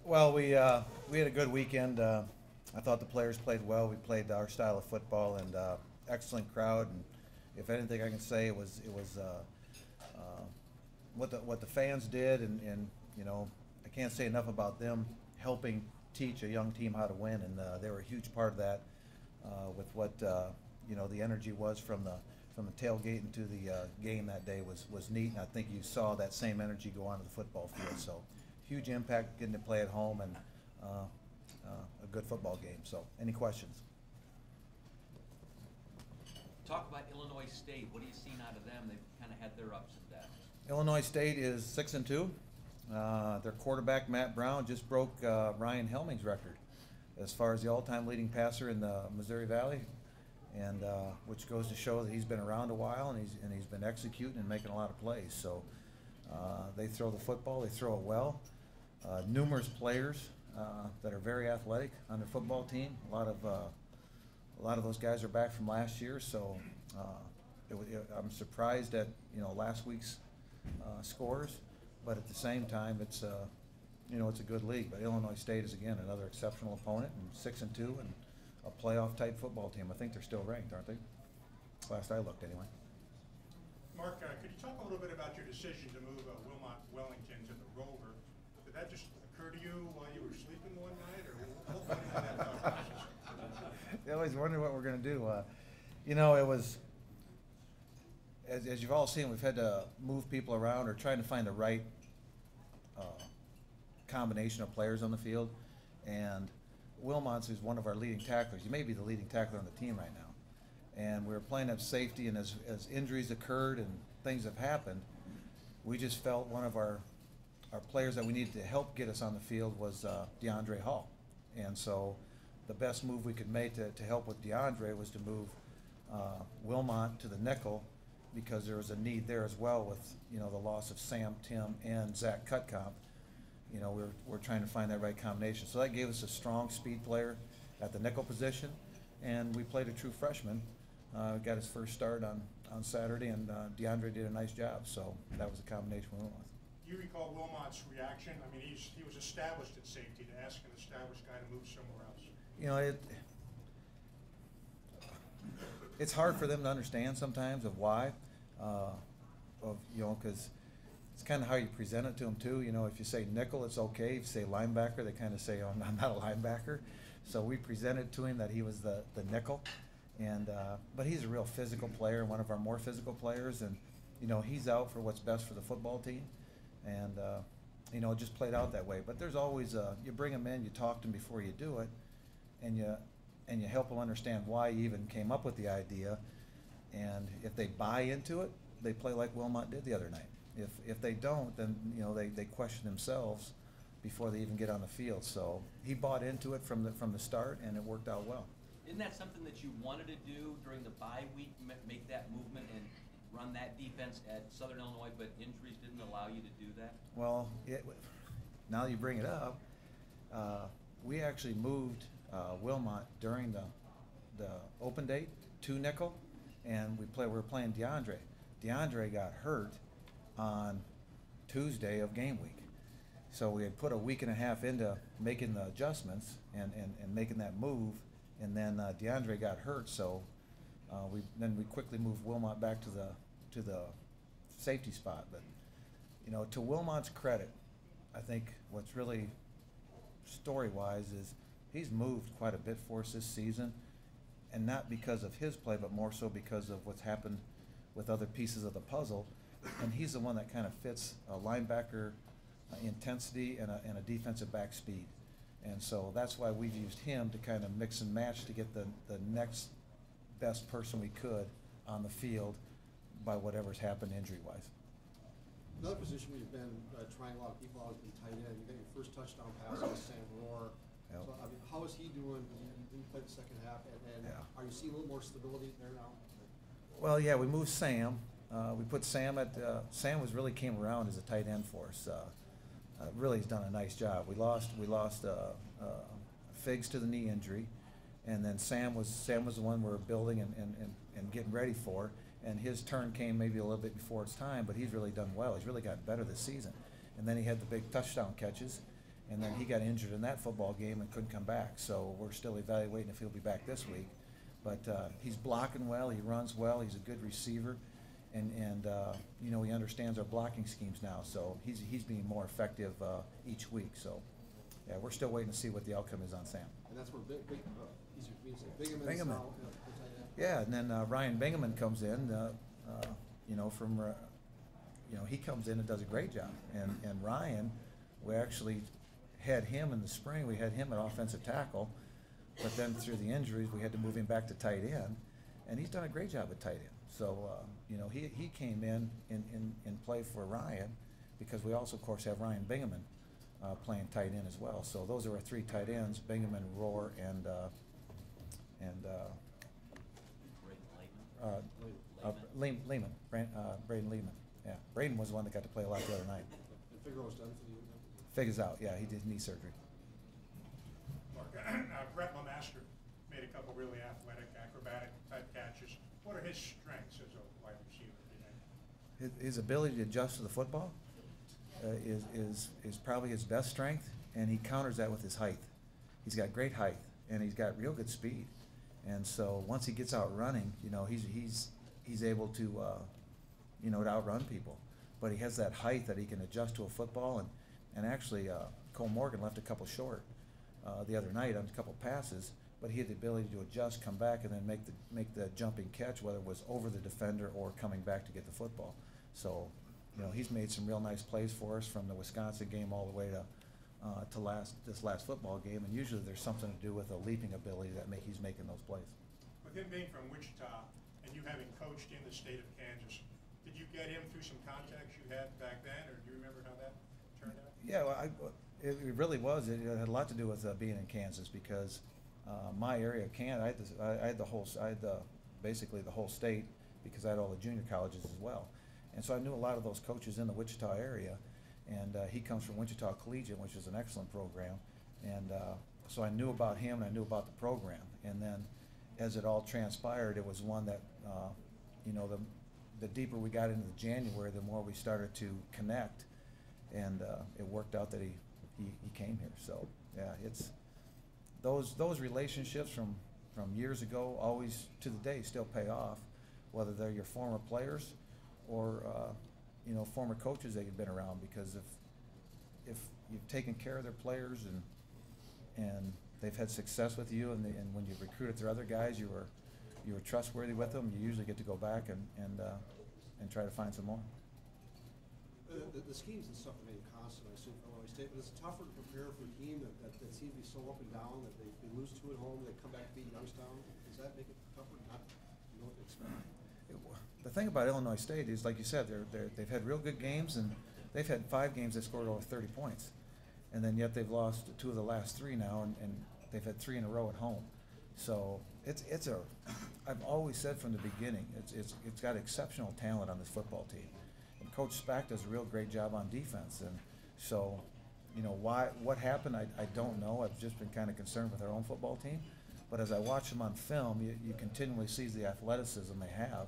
Well, we had a good weekend. I thought the players played well. We played our style of football, and excellent crowd. And if anything, I can say it was what the fans did, and I can't say enough about them helping teach a young team how to win, and they were a huge part of that with what the energy was from the tailgate into the game that day was neat, and I think you saw that same energy go onto the football field. So huge impact getting to play at home, and a good football game. So any questions? Talk about Illinois State. What are you seeing out of them? They've kind of had their ups and downs. Illinois State is 6-2. Their quarterback Matt Brown just broke Ryan Helming's record as far as the all-time leading passer in the Missouri Valley, and which goes to show that he's been around a while, and he's been executing and making a lot of plays. So they throw the football, they throw it well. Numerous players that are very athletic on their football team. A lot of those guys are back from last year, so I'm surprised at last week's scores, but at the same time it's it's a good league. But Illinois State is again another exceptional opponent, and 6-2 and a playoff type football team. I think they're still ranked, aren't they? Last I looked, anyway. Mark, could you talk a little bit about your decision to move Wilmot Wellington to the Rover? Did that just occur to you while you were sleeping one night, or what went into that thought process? They always wonder what we're going to do. It was, as you've all seen, we've had to move people around or trying to find the right combination of players on the field. And Wilmot's is one of our leading tacklers. He may be the leading tackler on the team right now. And we were playing at safety, and as injuries occurred and things have happened, we just felt one of our players that we needed to help get us on the field was DeAndre Hall. And so the best move we could make to help with DeAndre was to move Wilmot to the nickel, because there was a need there as well with the loss of Sam, Tim, and Zach Cutcomp. We're trying to find that right combination. So that gave us a strong speed player at the nickel position, and we played a true freshman. Got his first start on Saturday, and DeAndre did a nice job. So that was a combination we went with. Do you recall Wilmot's reaction? I mean, he was established at safety. To ask an established guy to move somewhere else. It's hard for them to understand sometimes of why, because it's kind of how you present it to them too. If you say nickel, it's okay. If you say linebacker, they kind of say, "Oh, I'm not a linebacker." So we presented to him that he was the nickel, and but he's a real physical player, one of our more physical players, and he's out for what's best for the football team, and it just played out that way. But there's always you bring them in, you talk to them before you do it, and you help them understand why you even came up with the idea, and if they buy into it, they play like Wilmot did the other night. If they don't, then they question themselves before they even get on the field. So he bought into it from the start, and it worked out well. Isn't that something that you wanted to do during the bye week, make that movement and run that defense at Southern Illinois, but injuries didn't allow you to do that? Well, now you bring it up, we actually moved Wilmot during the open date to nickel, and we were playing DeAndre. DeAndre got hurt on Tuesday of game week, so we had put a week and a half into making the adjustments and making that move, and then DeAndre got hurt, so we quickly moved Wilmot back to the safety spot. But to Wilmot's credit, I think what's really story-wise is he's moved quite a bit for us this season, and not because of his play, but more so because of what's happened with other pieces of the puzzle. And he's the one that kind of fits a linebacker intensity and a defensive back speed. And so that's why we've used him to kind of mix and match to get the next best person we could on the field by whatever's happened injury-wise. Another position we've been trying a lot of people out has been tight end. You got your first touchdown pass on Sam Rohr. Yep. So, I mean, how is he doing? You didn't play the second half, and Yeah. Are you seeing a little more stability there now? Well, yeah, we moved Sam. We put Sam at Sam really came around as a tight end for us. Really, he's done a nice job. We lost Figs to the knee injury, and then Sam was the one we were building and getting ready for. And his turn came maybe a little bit before its time, but he's really done well. He's really gotten better this season. And then he had the big touchdown catches, and then he got injured in that football game and couldn't come back. So we're still evaluating if he'll be back this week. But he's blocking well, he runs well, he's a good receiver, and you know, he understands our blocking schemes now. So he's being more effective each week. So yeah, we're still waiting to see what the outcome is on Sam. And that's where easier for me to say, Bingaman's Bingaman. now, the tight end. Yeah, and then Ryan Bingaman comes in, you know, from, you know, he comes in and does a great job. And Ryan, we actually had him in the spring, we had him at offensive tackle, but then through the injuries, we had to move him back to tight end, and he's done a great job at tight end. So, you know, he came in play for Ryan, because we also, of course, have Ryan Bingaman playing tight end as well. So those are our three tight ends: Bingaman, Rohr, and Lehman, Braden Lehman. Yeah, Braden was the one that got to play a lot the other night. And Figaro's done for you now? Figures out, yeah, he did knee surgery. Mark, Brett Lemaster made a couple really athletic, acrobatic type catches. What are his strengths as a wide receiver? Do you think? His ability to adjust to the football is probably his best strength, and he counters that with his height. He's got great height, and he's got real good speed. And so once he gets out running, you know, he's able to, you know, to outrun people. But he has that height that he can adjust to a football, and actually Cole Morgan left a couple short the other night on a couple passes, but he had the ability to adjust, come back, and then make the jumping catch, whether it was over the defender or coming back to get the football. So, you know, he's made some real nice plays for us from the Wisconsin game all the way to this last football game, and usually there's something to do with a leaping ability that he's making those plays. With him being from Wichita and you having coached in the state of Kansas, did you get him through some contacts you had back then, or do you remember how that turned out? Yeah, well, it really was. It had a lot to do with being in Kansas, because my area of Canada, I had basically the whole state, because I had all the junior colleges as well, and so I knew a lot of those coaches in the Wichita area. And he comes from Wichita Collegiate, which is an excellent program. And so I knew about him, and I knew about the program. And then as it all transpired, it was one that, you know, the deeper we got into the January, the more we started to connect. And it worked out that he came here. So, yeah, it's those relationships from years ago, always to the day, still pay off, whether they're your former players or you know, former coaches that you've been around, because if you've taken care of their players and they've had success with you, and when you've recruited their other guys, you were trustworthy with them, you usually get to go back and try to find some more. The schemes and stuff remain constant, I assume, for Illinois State, but it's tougher to prepare for a team that seems to be so up and down, that they lose two at home, they come back to beat Youngstown. Does that make it tougher not to know what to expect? The thing about Illinois State is, like you said, they've had real good games, and they've had 5 games that scored over 30 points, and then yet they've lost 2 of the last 3 now, and they've had 3 in a row at home. So I've always said from the beginning, it's got exceptional talent on this football team, and Coach Spack does a real great job on defense. And so, you know, what happened, I don't know. I've just been kind of concerned with our own football team, but as I watch them on film, you continually see the athleticism they have.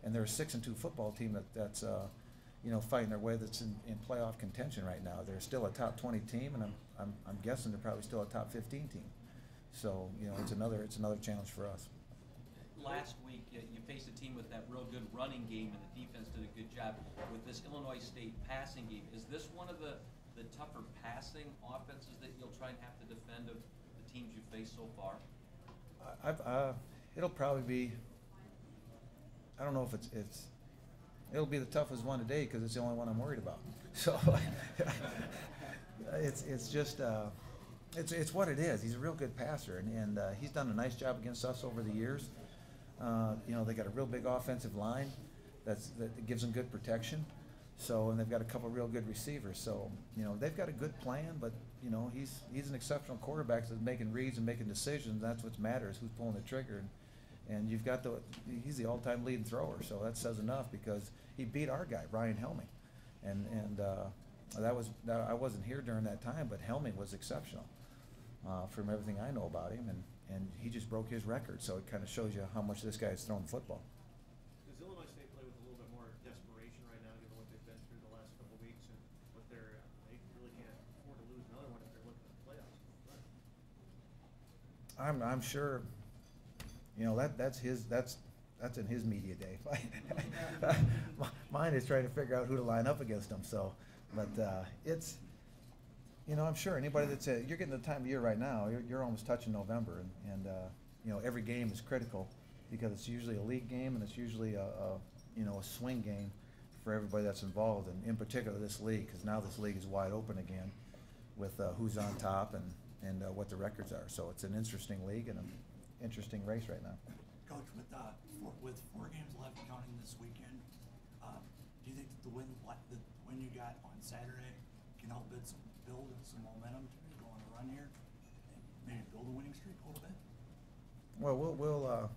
And they're a 6-2 football team that's you know, fighting their way, that's in playoff contention right now. They're still a top 20 team, and I'm guessing they're probably still a top 15 team. So, you know, it's another challenge for us. Last week, you faced a team with that real good running game, and the defense did a good job with this Illinois State passing game. Is this one of the tougher passing offenses that you'll try and have to defend of the teams you've faced so far? It'll probably be. I don't know if it'll be the toughest one today, because it's the only one I'm worried about. So it's just it's what it is. He's a real good passer, and he's done a nice job against us over the years. You know, they got a real big offensive line that gives them good protection. So, and they've got a couple real good receivers. So, you know, they've got a good plan, but you know, he's an exceptional quarterback that's making reads and making decisions. That's what matters. Who's pulling the trigger? And you've got he's the all-time leading thrower, so that says enough, because he beat our guy, Ryan Helming, and I wasn't here during that time, but Helming was exceptional from everything I know about him, and he just broke his record. So it kind of shows you how much this guy is throwing the football. Does Illinois State play with a little bit more desperation right now, given what they've been through the last couple of weeks, and what they really can't afford to lose another one if they're I'm sure, you know, that's in his media day. Mine is trying to figure out who to line up against him. So, but it's, you know, I'm sure anybody that's you're getting the time of year right now. You're almost touching November, and you know, every game is critical because it's usually a league game and it's usually a you know, a swing game for everybody that's involved, and in particular this league, because now this league is wide open again with who's on top and what the records are. So it's an interesting league and an interesting race right now. Coach, with 4 games left counting this weekend, do you think that the win you got on Saturday can help build some momentum to go on a run here and maybe build a winning streak a little bit? Well, we'll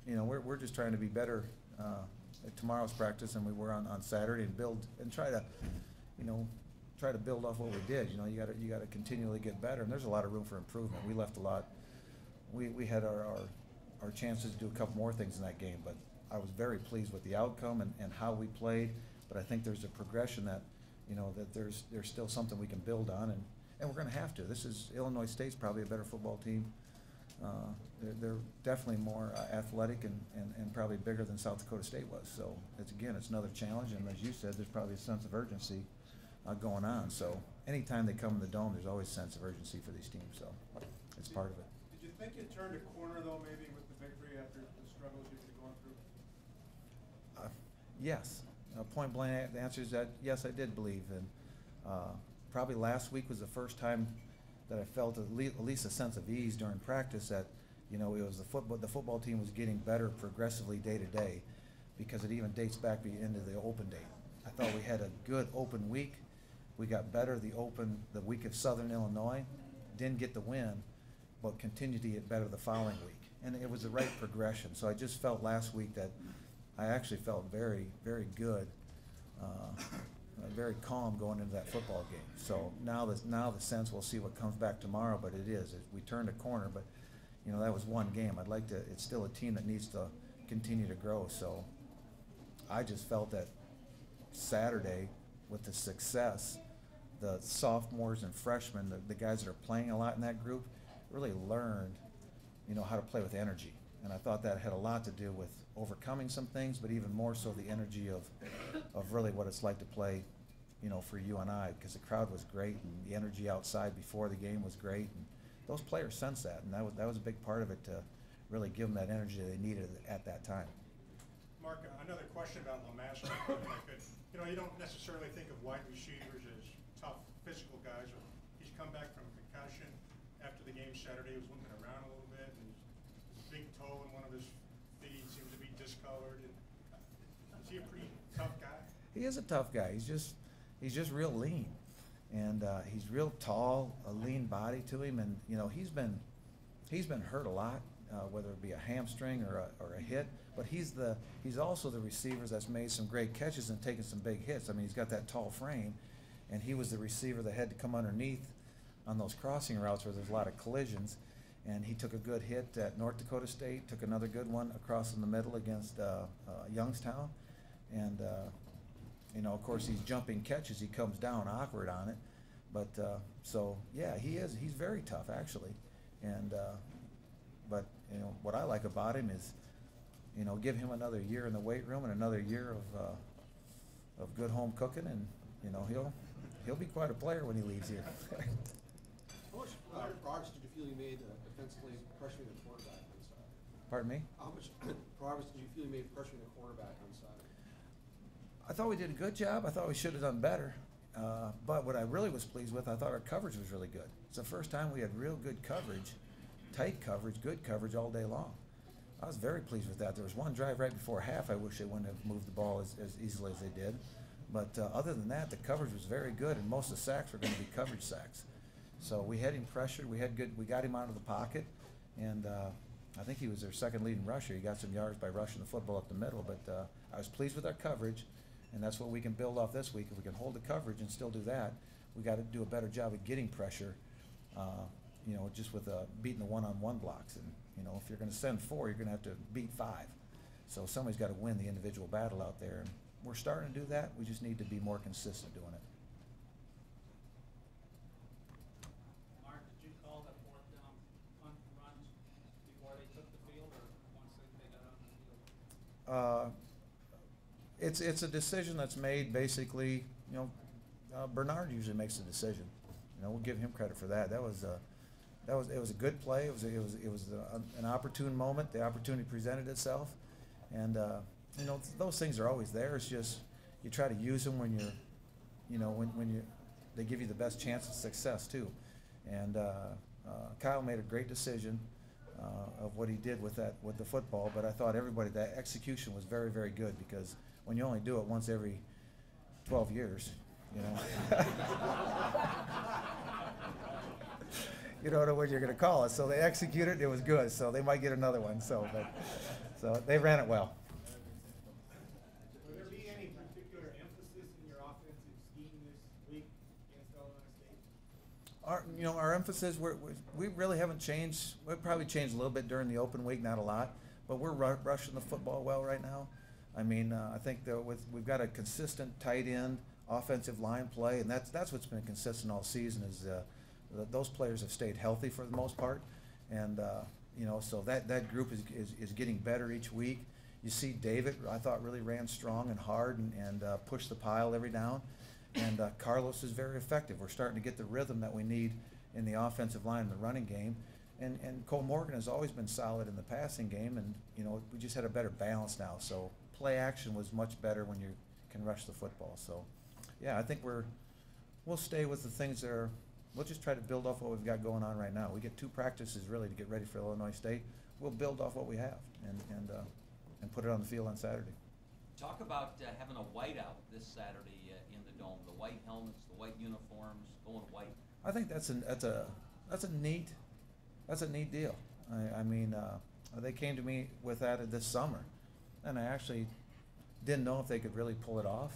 you know, we're just trying to be better at tomorrow's practice than we were on Saturday, and build and try to, you know, build off what we did. You know, you got to continually get better, and there's a lot of room for improvement. We left a lot. We had our chances to do a couple more things in that game, but I was very pleased with the outcome and how we played. But I think there's a progression that, you know, that there's still something we can build on, and we're going to have to. This is Illinois State's probably a better football team. They're definitely more athletic and probably bigger than South Dakota State was. So it's another challenge, and as you said, there's probably a sense of urgency going on. So anytime they come in the Dome, there's always a sense of urgency for these teams. So it's part of it. Did you think you turned a corner though, maybe with the victory after the struggles you've been going through? Yes. Point blank, the answer is that yes, I did believe. And probably last week was the first time that I felt at least a sense of ease during practice that, you know, it was the football team was getting better progressively day to day, because it even dates back into the open date. I thought we had a good open week. We got better the week of Southern Illinois, didn't get the win, but continued to get better the following week. And it was the right progression. So I just felt last week that I actually felt very, very good, very calm going into that football game. So now the sense, we'll see what comes back tomorrow, but we turned a corner, but you know, that was one game. It's still a team that needs to continue to grow. So I just felt that Saturday, with the success, the sophomores and freshmen, the guys that are playing a lot in that group, really learned, you know, how to play with energy. And I thought that had a lot to do with overcoming some things, but even more so the energy of really what it's like to play, you know, for you and I, because the crowd was great and the energy outside before the game was great, and those players sensed that, and that was a big part of it, to really give them that energy they needed at that time. Mark, another question about Lamaster. You know, you don't necessarily think of wide receivers as tough physical guys. He's come back from concussion after the game Saturday. He was limping around a little bit, and his big toe in one of his feet seems to be discolored. Is he a pretty tough guy? He is a tough guy. He's just real lean, and he's real tall, a lean body to him, and you know, he's been hurt a lot, whether it be a hamstring or a hit. But he's also the receiver that's made some great catches and taken some big hits. I mean, he's got that tall frame, and he was the receiver that had to come underneath on those crossing routes where there's a lot of collisions. And he took a good hit at North Dakota State, took another good one across in the middle against Youngstown. And, you know, of course, these jumping catches, he comes down awkward on it. But, so, yeah, he's very tough, actually. And, but, you know, what I like about him is, you know, give him another year in the weight room and another year of good home cooking, and, you know, he'll be quite a player when he leaves here. How much progress did you feel you made defensively pressuring the quarterback on Saturday? Pardon me? How much progress did you feel you made pressuring the quarterback on Saturday? I thought we did a good job. I thought we should have done better. But what I really was pleased with, I thought our coverage was really good. It's the first time we had real good coverage, tight coverage, good coverage all day long. I was very pleased with that. There was one drive right before half. I wish they wouldn't have moved the ball as easily as they did. But other than that, the coverage was very good, and most of the sacks were going to be coverage sacks. So we had him pressured. We got him out of the pocket, and I think he was their second leading rusher. He got some yards by rushing the football up the middle. But I was pleased with our coverage, and that's what we can build off this week. If we can hold the coverage and still do that, we got to do a better job of getting pressure. You know, just with beating the one-on-one blocks. And you know, if you're going to send 4, you're going to have to beat 5. So somebody's got to win the individual battle out there. And we're starting to do that. We just need to be more consistent doing it. Mark, did you call that 4th down punt runs It's a decision that's made basically, Bernard usually makes the decision. We'll give him credit for that. It was a good play. It was an opportune moment. The opportunity presented itself, and those things are always there. It's just you try to use them when they give you the best chance of success too. And Kyle made a great decision of what he did with the football, but I thought that execution was very, very good, because when you only do it once every 12 years, you don't know what you're going to call it. So they executed, it was good. So they might get another one. So they ran it well. Will there be any particular emphasis in your offensive scheme this week against Illinois State? Our emphasis, we really haven't changed. We've probably changed a little bit during the open week, not a lot, but we're rushing the football well right now. I mean, I think we've got a consistent tight end offensive line play, and that's what's been consistent all season. Is those players have stayed healthy for the most part, and so that group is getting better each week. You see David, I thought, really ran strong and hard and pushed the pile every down. And Carlos is very effective. We're starting to get the rhythm that we need in the offensive line and the running game. And Cole Morgan has always been solid in the passing game, and we just had a better balance now. So play action was much better when you can rush the football. So yeah, I think we'll stay with the things that are. We'll just try to build off what we've got going on right now. We get 2 practices really to get ready for Illinois State. We'll build off what we have and put it on the field on Saturday. Talk about having a whiteout this Saturday in the Dome. The white helmets, the white uniforms, going white. I think that's a neat deal. I mean, they came to me with that this summer, and I actually didn't know if they could really pull it off.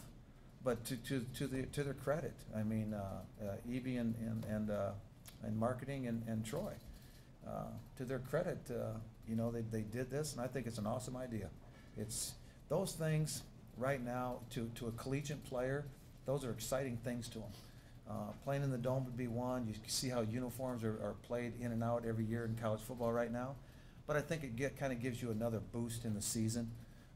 But to their credit, I mean, Evie and marketing and Troy, to their credit, they did this, and I think it's an awesome idea. It's those things right now to a collegiate player. Those are exciting things to them. Playing in the Dome would be one. You see how uniforms are played in and out every year in college football right now. But I think it kind of gives you another boost in the season,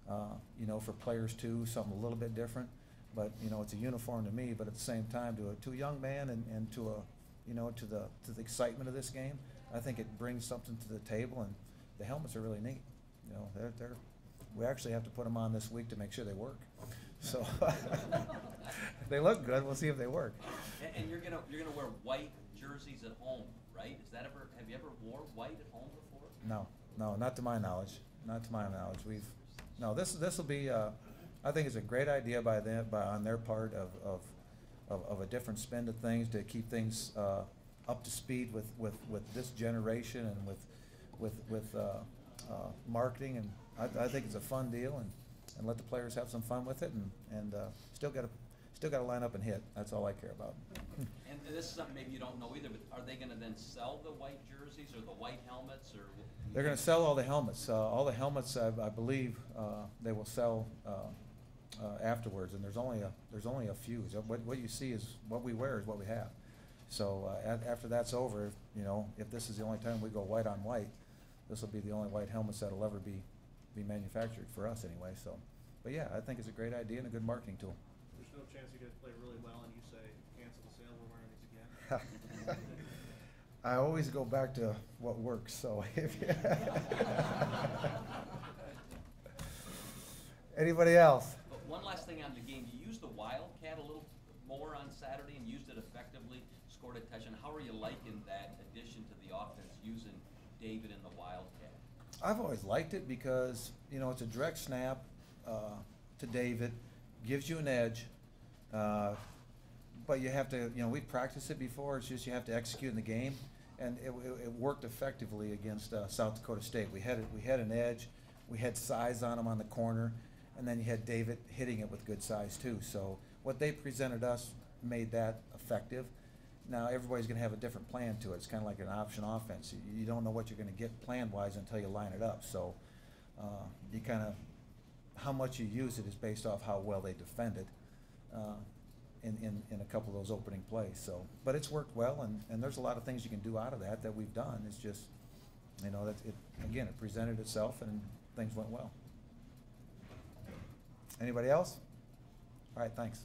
for players too, something a little bit different. But it's a uniform to me. But at the same time, to a young man and to the excitement of this game, I think it brings something to the table. And the helmets are really neat. We actually have to put them on this week to make sure they work. So they look good. We'll see if they work. And you're gonna wear white jerseys at home, right? Have you ever wore white at home before? No, not to my knowledge. Not to my knowledge. This will be. I think it's a great idea on their part of a different spin to things, to keep things up to speed with this generation and with marketing, and I think it's a fun deal, and let the players have some fun with it, and still got to line up and hit. That's all I care about. And this is something maybe you don't know either, but are they going to then sell the white jerseys or the white helmets, or? They're going to sell all the helmets. All the helmets, I believe, they will sell afterwards, and there's only a few. What you see is what we wear is what we have. So after that's over, if this is the only time we go white on white, this will be the only white helmets that'll ever be manufactured for us anyway. So, but yeah, I think it's a great idea and a good marketing tool. There's no chance you guys play really well and you say, cancel the sale, we're wearing these again? I always go back to what works. So if anybody else? But one last thing on the game, you used the Wildcat a little more on Saturday and used it effectively, scored a touchdown. How are you liking that addition to the offense, using David and the Wildcat? I've always liked it because it's a direct snap to David, gives you an edge, but you have to we've practiced it before. It's just you have to execute in the game, and it worked effectively against South Dakota State. We had an edge, we had size on him on the corner, and then you had David hitting it with good size too. So what they presented us made that effective. Now everybody's going to have a different plan to it. It's kind of like an option offense. You don't know what you're going to get plan-wise until you line it up. So you kind of, how much you use it is based off how well they defend it in a couple of those opening plays. So, but it's worked well, and there's a lot of things you can do out of that we've done. It's just, it presented itself and things went well. Anybody else? All right, thanks.